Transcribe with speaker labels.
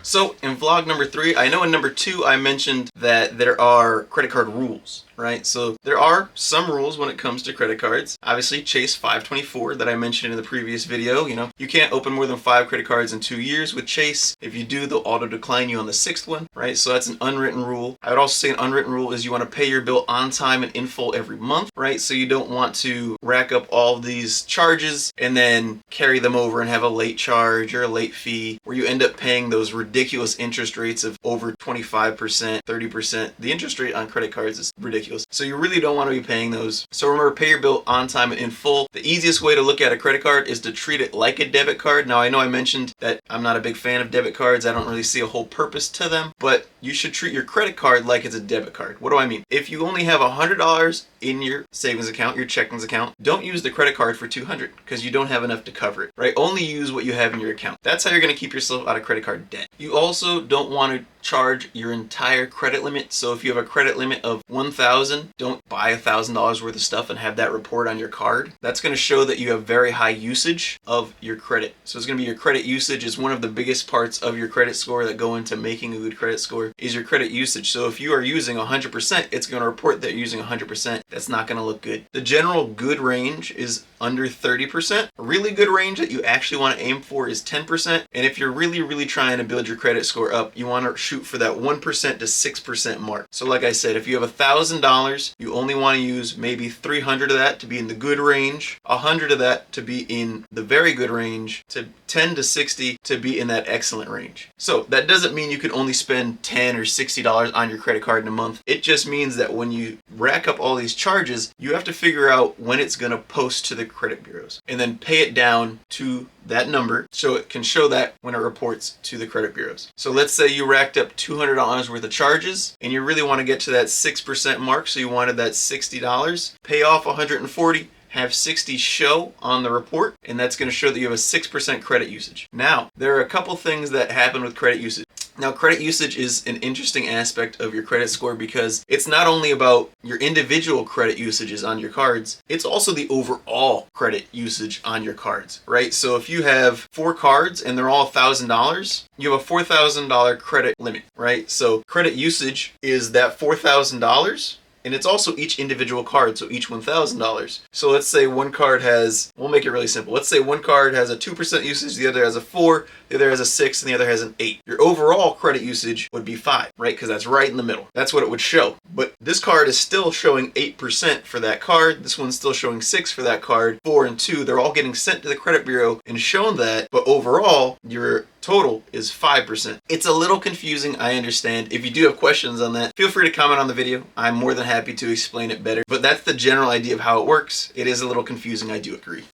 Speaker 1: So in vlog number 3, I know in number 2 I mentioned that there are credit card rules, right? So there are some rules when it comes to credit cards. Obviously Chase 524 that I mentioned in the previous video, you can't open more than 5 credit cards in 2 years with Chase. If you do, they'll auto decline you on the 6th one, right? So that's an unwritten rule. I would also say an unwritten rule is you want to pay your bill on time and in full every month, right? So you don't want to rack up all these charges and then carry them over and have a late charge or a late fee where you end up paying those ridiculous interest rates of over 25%, 30%. The interest rate on credit cards is ridiculous. So you really don't want to be paying those. So remember, pay your bill on time and in full. The easiest way to look at a credit card is to treat it like a debit card. Now I know I mentioned that I'm not a big fan of debit cards. I don't really see a whole purpose to them, but you should treat your credit card like it's a debit card. What do I mean? If you only have $100 in your savings account, your checkings account, don't use the credit card for $200 because you don't have enough to cover it, right? Only use what you have in your account. That's how you're going to keep yourself out of credit card debt. You also don't want to charge your entire credit limit. So if you have a credit limit of $1,000, don't buy $1,000 worth of stuff and have that report on your card. That's going to show that you have very high usage of your credit. So it's going to be your credit usage is one of the biggest parts of your credit score that go into making a good credit score is your credit usage. So if you are using 100%, it's going to report that you're using 100%. That's not going to look good. The general good range is under 30%. A really good range that you actually want to aim for is 10%. And if you're really trying to build your credit score up, you want to shoot for that 1% to 6% mark. So like I said, if you have $1,000, you only want to use maybe 300 of that to be in the good range, 100 of that to be in the very good range, to 10 to 60 to be in that excellent range. So that doesn't mean you can only spend $10 or $60 on your credit card in a month. It just means that when you rack up all these charges, you have to figure out when it's going to post to the credit bureaus and then pay it down to that number so it can show that when it reports to the credit bureaus. So let's say you racked up $200 worth of charges and you really want to get to that 6% mark, so you wanted that $60, pay off $140, have 60 show on the report, and that's going to show that you have a 6% credit usage. Now, there are a couple things that happen with credit usage. Now, credit usage is an interesting aspect of your credit score because it's not only about your individual credit usages on your cards, it's also the overall credit usage on your cards, right? So if you have 4 cards and they're all $1,000, you have a $4,000 credit limit, right? So credit usage is that $4,000. And it's also each individual card, so each $1,000. So let's say one card has, we'll make it really simple. Let's say one card has a 2% usage, the other has a 4, the other has a 6, and the other has an 8. Your overall credit usage would be 5, right? Because that's right in the middle. That's what it would show. But this card is still showing 8% for that card. This one's still showing 6 for that card. 4 and 2, they're all getting sent to the credit bureau and shown that. But overall, your total is 5%. It's a little confusing, I understand. If you do have questions on that, feel free to comment on the video. I'm more than happy to explain it better. But that's the general idea of how it works. It is a little confusing, I do agree.